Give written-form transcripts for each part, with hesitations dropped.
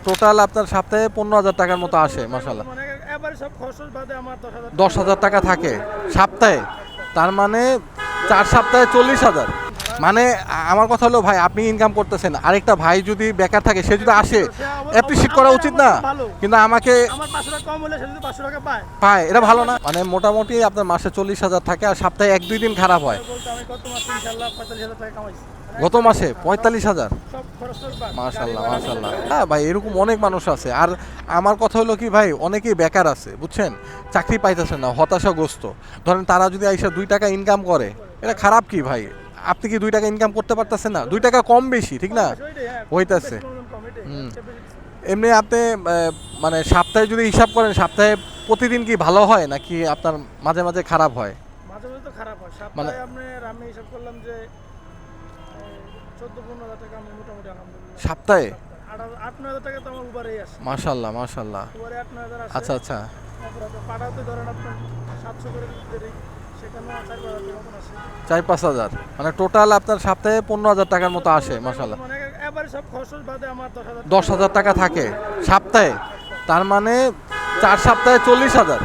Total আপনার সপ্তাহে 15,000 টাকার মতো আসে মাশাআল্লাহ। 10,000 টাকা থাকে সপ্তাহে, তার মানে 4 সপ্তাহে 40,000। মানে আমার কথা হলো ভাই, আপনি ইনকাম করতেছেন, আরেকটা ভাই যদি বেকার থাকে সে যদি আসে অ্যাপ্রিশিয়েট করা উচিত না? কিন্তু আমাকে পায়, এটা ভালো না? মানে মোটামুটি আপনার মাসে 40,000 থাকে আর সপ্তাহে 1-2 দিন খারাপ হয়। গত মাসে 45,000। মাশাল্লাহ মাশাল্লাহ। হ্যাঁ ভাই, এরকম অনেক মানুষ আছে। আর আমার কথা হলো কি ভাই, অনেকেই বেকার আছে বুঝছেন, চাকরি পাইতেছে না, হতাশাগ্রস্ত। ধরেন তারা যদি আইসা 2 টাকা ইনকাম করে, এটা খারাপ কি ভাই? আপনি কি 2 টাকা ইনকাম করতে পারতেছেন না? 2 টাকা কম বেশি ঠিক না হইতাছে। এমনি আপনি মানে সপ্তাহে যদি হিসাব করেন, সপ্তাহে প্রতিদিন কি ভালো হয় নাকি আপনার মাঝে মাঝে খারাপ হয়? মাঝে মাঝে তো খারাপ হয়। মানে সপ্তাহে আমি হিসাব করলাম যে 14-15 হাজার টাকা আমি মোটামুটি আলহামদুলিল্লাহ। সপ্তাহে 8-9 হাজার টাকা তো আমার উবারেই আসে। মাশাল্লাহ মাশাল্লাহ। উবারে 8-9 হাজার আসে। আচ্ছা আচ্ছা। তারপরে পাঠাতে ধরেন আপনার 700 করে দিতে, সেখানেও 4-5 হাজার টাকা মতন আসে। 4-5 হাজার, মানে টোটাল আপনার সপ্তাহে 15,000 টাকার মতো আসে মাশাল্লাহ। মানে এবারে সব খরচ বাদে আমার 10,000 10,000 টাকা থাকে সপ্তাহে, তার মানে 4 সপ্তাহে 40,000।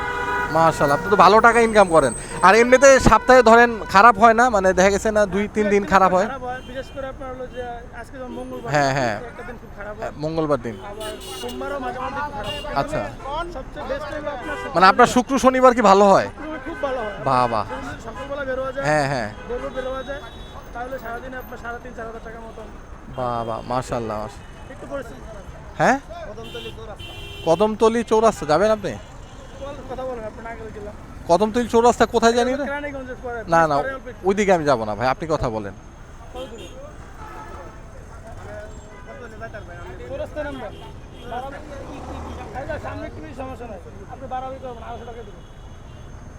মাশাল্লাহ, আপনি তো ভালো টাকা ইনকাম করেন। আর এমনিতে সপ্তাহে ধরেন খারাপ হয় না, মানে দেখা গেছে না 2-3 দিন খারাপ হয়? বিশেষ করে আপনার হলো যে আজকে যখন মঙ্গলবার, হ্যাঁ হ্যাঁ, একটা দিন খুব খারাপ হয়। মঙ্গলবার দিন। আবার সোমবারও মাঝে মাঝে একটু খারাপ হয়। আচ্ছা, সবচেয়ে বেস্ট হলো আপনার মানে আপনার শুক্র শনিবার কি ভালো হয়? খুব ভালো হয়। বাহ বাহ। সকালবেলা বের হওয়া যায়, হ্যাঁ হ্যাঁ, বের হওয়া যায়, তাহলে সারাদিনে আপনার 3,500-4 হাজার টাকার মতন। বাহ বাহ মাশাল্লাহ। একটু পরিস্থিতি হ্যাঁ, কদমতলি চৌরাস্তা। কদমতলি চৌরাস্তা যাবেন আপনি? কথা বলেন, আপনি আগে গেলাম কদমতলি চৌরাস্তা কোথায় জানি না? রানীগঞ্জের পরে। না না, ওইদিকে আমি যাবো না ভাই, আপনি কথা বলেন। চৌরাস্তা নাম্বার সামনে একটু বেশি সমস্যা নাই, আপনি বাড়াবি করবেন 200 টাকা দেবেন।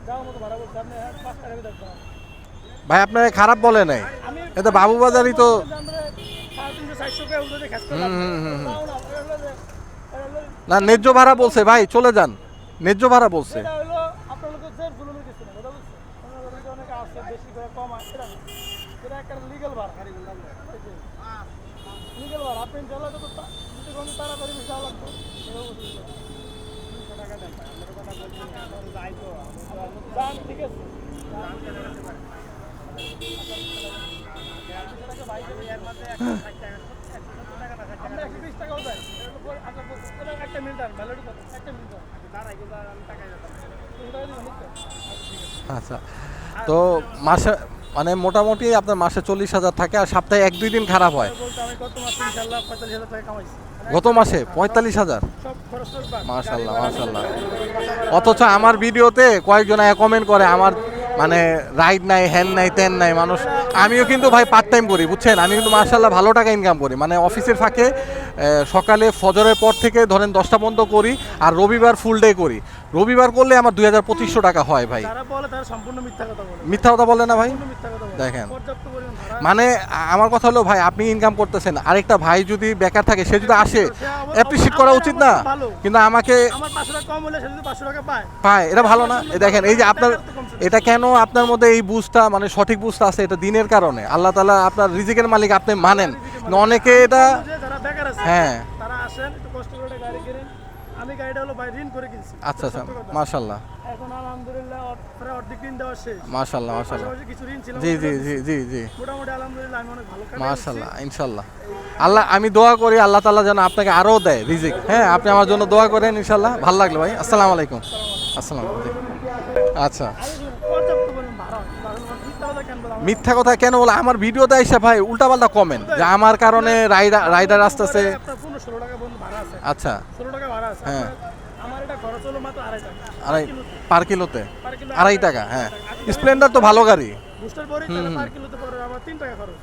যাওয়ার মতো ভাড়া বলছে আপনি 5 টাকা দেখবেন। ভাই আপনার খারাপ বলে নাই, এটা বাবুবাজারই তো। 350-400 টাকা উঠে খাস করে না, ন্যায্য ভাড়া বলছে ভাই, চলে যান, ন্যায্য ভাড়া বলছে। এটা হলো আপনার লোকের যে জুলুমের কিছু না, কথা বুঝছেন? অনেকে আছে বেশি করে কম আছে, এটা একটা লিগ্যাল ভাড়া। লিগ্যাল ভাড়া আপনি জ্বালা তো যদি কোনো তাড়াতাড়ি বেশি যাওয়া লাগবে। ঠিক আছে, আমরা 120 টাকাও দেয়। একটা মিনিট আর মেলোডি কত? একটা মিনিট দাঁড়াই কিন্তু আমি টাকাই যেতাম। আচ্ছা, তো মাসে মানে মোটামুটি আপনার মাসে 40,000 থাকে আর সপ্তাহে 1-2 দিন খারাপ হয়। বলতে আমি গত মাসে ইনশাআল্লাহ 45,000 টাকা কামাইছি। গত মাসে 45,000। সব খরচ বাদ। মাশাল্লাহ মাশাল্লাহ। অথচ আমার ভিডিওতে কয়েকজন কমেন্ট করে আমার মানে রাইড নাই, হ্যান নাই, তেন নাই মানুষ। আমিও কিন্তু ভাই পার্ট টাইম করি বুঝছেন, আমি কিন্তু মাশাল্লাহ ভালো টাকা ইনকাম করি, মানে অফিসের ফাঁকে সকালে ফজরের পর থেকে ধরেন 10টা পর্যন্ত করি, আর রবিবার ফুল ডে করি। রবিবার করলে আমার 2,2500 টাকা হয় ভাই। যারা বলে তারা সম্পূর্ণ মিথ্যা কথা বলে। মিথ্যা কথা বলে না ভাই? সম্পূর্ণ মিথ্যা কথা বলে। দেখেন, পর্যাপ্ত পরিমাণ ভাড়া। মানে আমার কথা হলো ভাই, আপনি ইনকাম করতেছেন, আরেকটা ভাই যদি বেকার থাকে সে যদি আসে অ্যাপ্রিশিয়েট করা উচিত না? কিন্তু আমাকে আমার 500 টাকা কম হলে সে যদি 500 টাকা পায়, পায়, এটা ভালো না? দেখেন এই যে আপনার, এটা কেন আপনার মধ্যে এই বুঝটা, মানে সঠিক বুঝটা আছে, এটা দিনের কারণে। আল্লাহ তাআলা আপনার রিজিকের মালিক, আপনি মানেন। অনেকে এটা যারা বেকার আছে হ্যাঁ, তারা আসেন একটু কষ্ট করে একটা গাড়ি কিনেন। আমি গাড়িটা হলো ভাই ঋণ করে কিনছি। আচ্ছা আচ্ছা, মাশাআল্লাহ এখন আলহামদুলিল্লাহ প্রায় অর্ধেক ঋণ দেওয়া শেষ। মাশাআল্লাহ মাশাআল্লাহ। পাশাপাশি কিছু ঋণ ছিল, জি জি জি জি জি, মোটামুটি আলহামদুলিল্লাহ আমি অনেক ভালো কাজ মাশাআল্লাহ ইনশাআল্লাহ। আল্লাহ, আমি দোয়া করি আল্লাহ তাআলা যেন আপনাকে আরো দেয় রিজিক। হ্যাঁ, আপনি আমার জন্য দোয়া করেন ইনশাআল্লাহ। ভালো লাগলো ভাই, আসসালামু আলাইকুম। আসসালাম। আচ্ছা, পর্যাপ্ত পরিমাণ ভাড়া হয়। মিথ্যা কথা কেন বলা? মিথ্যা কথা কেন বলে? আমার ভিডিওতে আইসা ভাই উল্টাপাল্টা কমেন্ট যে আমার কারণে রাইডার আসতেছে। আপনার 15-16 টাকা বন্ধ ভাড়া আছে। আচ্ছা, 16 টাকা ভাড়া আছে। হ্যাঁ, আমার এটা খরচ হলো মাত্র 2.5 টাকা। পার কিলোতে পার কিলো 2.5 টাকা। হ্যাঁ, স্প্লেন্ডার তো ভালো গাড়ি। বুস্টার পরে তাহলে পার কিলোতে পরে আমার 3 টাকা খরচ।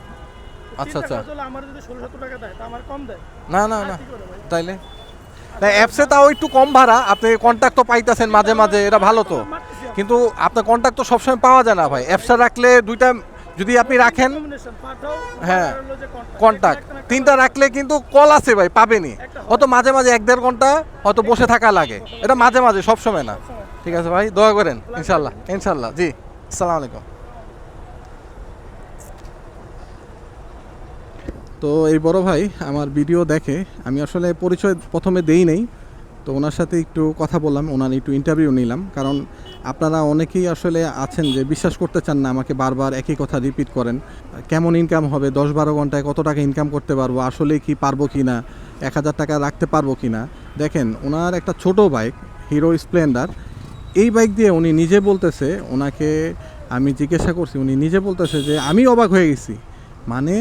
আচ্ছা আচ্ছা, আমার যদি 16-17 টাকা দেয় তা আমার কম দেয় না না না, তাইলে অ্যাপসে তাও একটু কম ভাড়া, আপনি কন্ট্যাক্ট তো পাইতেছেন মাঝে মাঝে, এটা ভালো তো। কিন্তু আপনার কন্ট্যাক্ট তো সবসময় পাওয়া যায় না ভাই। অ্যাপসে রাখলে দুইটা যদি আপনি রাখেন, হ্যাঁ কন্ট্যাক্ট 3টা রাখলে কিন্তু কল আছে ভাই, পাবেনি। হয়তো মাঝে মাঝে 1-1.5 ঘন্টা হয়তো বসে থাকা লাগে, এটা মাঝে মাঝে, সবসময় না। ঠিক আছে ভাই, দোয়া করেন ইনশাল্লাহ ইনশাল্লাহ। জি, আসসালামু আলাইকুম। তো এই বড় ভাই আমার ভিডিও দেখে, আমি আসলে পরিচয় প্রথমে দেই নেই, তো ওনার সাথে একটু কথা বললাম, ওনার একটু ইন্টারভিউ নিলাম। কারণ আপনারা অনেকেই আসলে আছেন যে বিশ্বাস করতে চান না, আমাকে বারবার একই কথা রিপিট করেন, কেমন ইনকাম হবে, 10-12 ঘন্টায় কত টাকা ইনকাম করতে পারবো, আসলে কি পারবো কি না, 1000 টাকা রাখতে পারবো কি না। দেখেন ওনার একটা ছোট বাইক হিরো স্প্লেন্ডার, এই বাইক দিয়ে উনি নিজে বলতেছে, ওনাকে আমি জিজ্ঞাসা করছি, উনি নিজে বলতেছে যে আমি অবাক হয়ে গেছি, মানে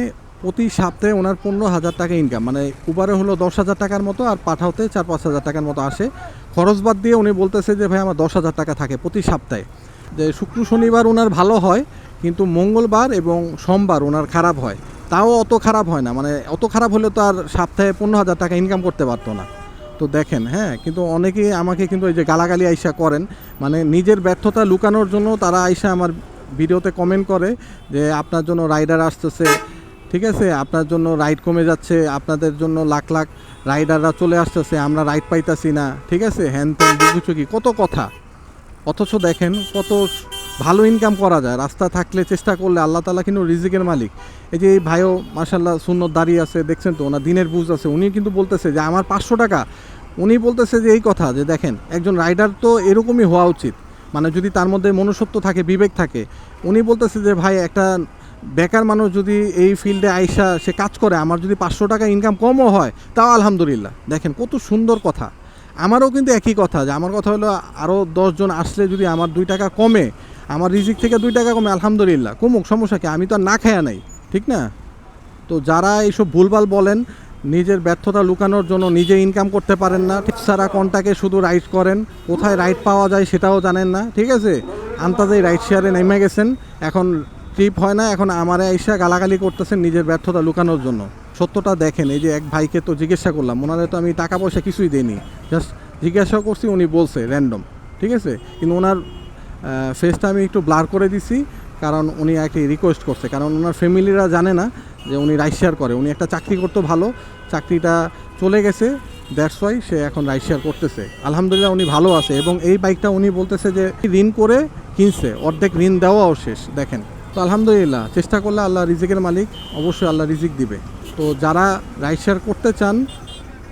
প্রতি সপ্তাহে ওনার 15,000 টাকা ইনকাম, মানে উবারে হলো 10,000 টাকার মতো, আর পাঠাওতে 4-5 হাজার টাকার মতো আসে। খরচ বাদ দিয়ে উনি বলতেছে যে ভাই আমার 10,000 টাকা থাকে প্রতি সপ্তাহে। যে শুক্র শনিবার ওনার ভালো হয়, কিন্তু মঙ্গলবার এবং সোমবার ওনার খারাপ হয়। তাও অত খারাপ হয় না, মানে অত খারাপ হলে তো আর সপ্তাহে 15,000 টাকা ইনকাম করতে পারতো না। তো দেখেন, হ্যাঁ, কিন্তু অনেকেই আমাকে কিন্তু এই যে গালাগালি আইসা করেন, মানে নিজের ব্যর্থতা লুকানোর জন্য তারা আইসা আমার ভিডিওতে কমেন্ট করে যে আপনার জন্য রাইডার আসতেছে, ঠিক আছে, আপনার জন্য রাইড কমে যাচ্ছে, আপনাদের জন্য লাখ লাখ রাইডাররা চলে আসতেছে, আমরা রাইড পাইতাছি না, ঠিক আছে, হ্যান ত্যান বুকুচুকি কত কথা। অথচ দেখেন কত ভালো ইনকাম করা যায়, রাস্তা থাকলে চেষ্টা করলে আল্লাহ তাআলা কিন্তু রিজিকের মালিক। এই যে এই ভাইও মাশাল্লাহ সুন্নত দাঁড়িয়ে আছে, দেখছেন তো, ওনার দিনের বুঝ আছে, উনি কিন্তু বলতেছে যে আমার 500 টাকা, উনি বলতেছে যে এই কথা যে দেখেন একজন রাইডার তো এরকমই হওয়া উচিত, মানে যদি তার মধ্যে মনুষ্যত্ব থাকে, বিবেক থাকে। উনি বলতেছে যে ভাই একটা বেকার মানুষ যদি এই ফিল্ডে আইসা সে কাজ করে, আমার যদি 500 টাকা ইনকাম কমও হয় তাও আলহামদুলিল্লাহ। দেখেন কত সুন্দর কথা। আমারও কিন্তু একই কথা, যে আমার কথা হলো আরও 10 জন আসলে যদি আমার 2 টাকা কমে, আমার রিজিক থেকে 2 টাকা কমে, আলহামদুলিল্লাহ, কমুক, সমস্যা কি, আমি তো আর না খায়া নাই, ঠিক না? তো যারা এইসব ভুলভাল বলেন, নিজের ব্যর্থতা লুকানোর জন্য নিজে ইনকাম করতে পারেন না, ঠিক সারা কন্টাকে শুধু রাইড করেন, কোথায় রাইড পাওয়া যায় সেটাও জানেন না, ঠিক আছে, আন্তাজে রাইড শেয়ারে নেমে গেছেন, এখন ট্রিপ হয় না, এখন আমারে আইসা গালাগালি করতেছেন নিজের ব্যর্থতা লুকানোর জন্য। সত্যটা দেখেন, এই যে এক ভাইকে তো জিজ্ঞাসা করলাম, ওনারে তো আমি টাকা পয়সা কিছুই দিইনি, জাস্ট জিজ্ঞাসা করছি, উনি বলছে র্যান্ডম, ঠিক আছে, কিন্তু ওনার ফেসটা আমি একটু ব্লার করে দিছি, কারণ উনি একটি রিকোয়েস্ট করছে, কারণ ওনার ফ্যামিলিরা জানে না যে উনি রাইড শেয়ার করে, উনি একটা চাকরি করতো ভালো, চাকরিটা চলে গেছে, দ্যাটস ওয়াই সে এখন রাইড শেয়ার করতেছে। আলহামদুলিল্লাহ উনি ভালো আছে, এবং এই বাইকটা উনি বলতেছে যে ঋণ করে কিনছে, অর্ধেক ঋণ দেওয়াও শেষ। দেখেন, তো আলহামদুলিল্লাহ, চেষ্টা করলে আল্লাহ রিজিকের মালিক, অবশ্যই আল্লাহ রিজিক দিবে। তো যারা রাইড শেয়ার করতে চান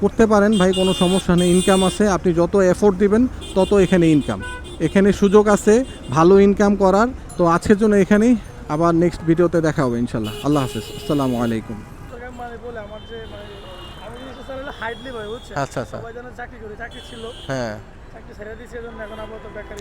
করতে পারেন ভাই, কোনো সমস্যা নেই, ইনকাম আছে, আপনি যত এফোর্ট দিবেন তত এখানে ইনকাম, এখানে সুযোগ আছে ভালো ইনকাম করার। তো আজকের জন্য এখানেই, আবার নেক্সট ভিডিওতে দেখা হবে ইনশাল্লাহ। আল্লাহ হাফেজ, আসসালামু আলাইকুম। মানে বলে আমার যে মানে আমি জিনিসটা হাইডলি ভাই, বুঝছেন, আচ্ছা আচ্ছা, সবাই যেন চাকরি করি, চাকরি ছিল, হ্যাঁ। চাকরি ছেড়ে দিয়েছে, এজন্য এখন আপাতত বেকার।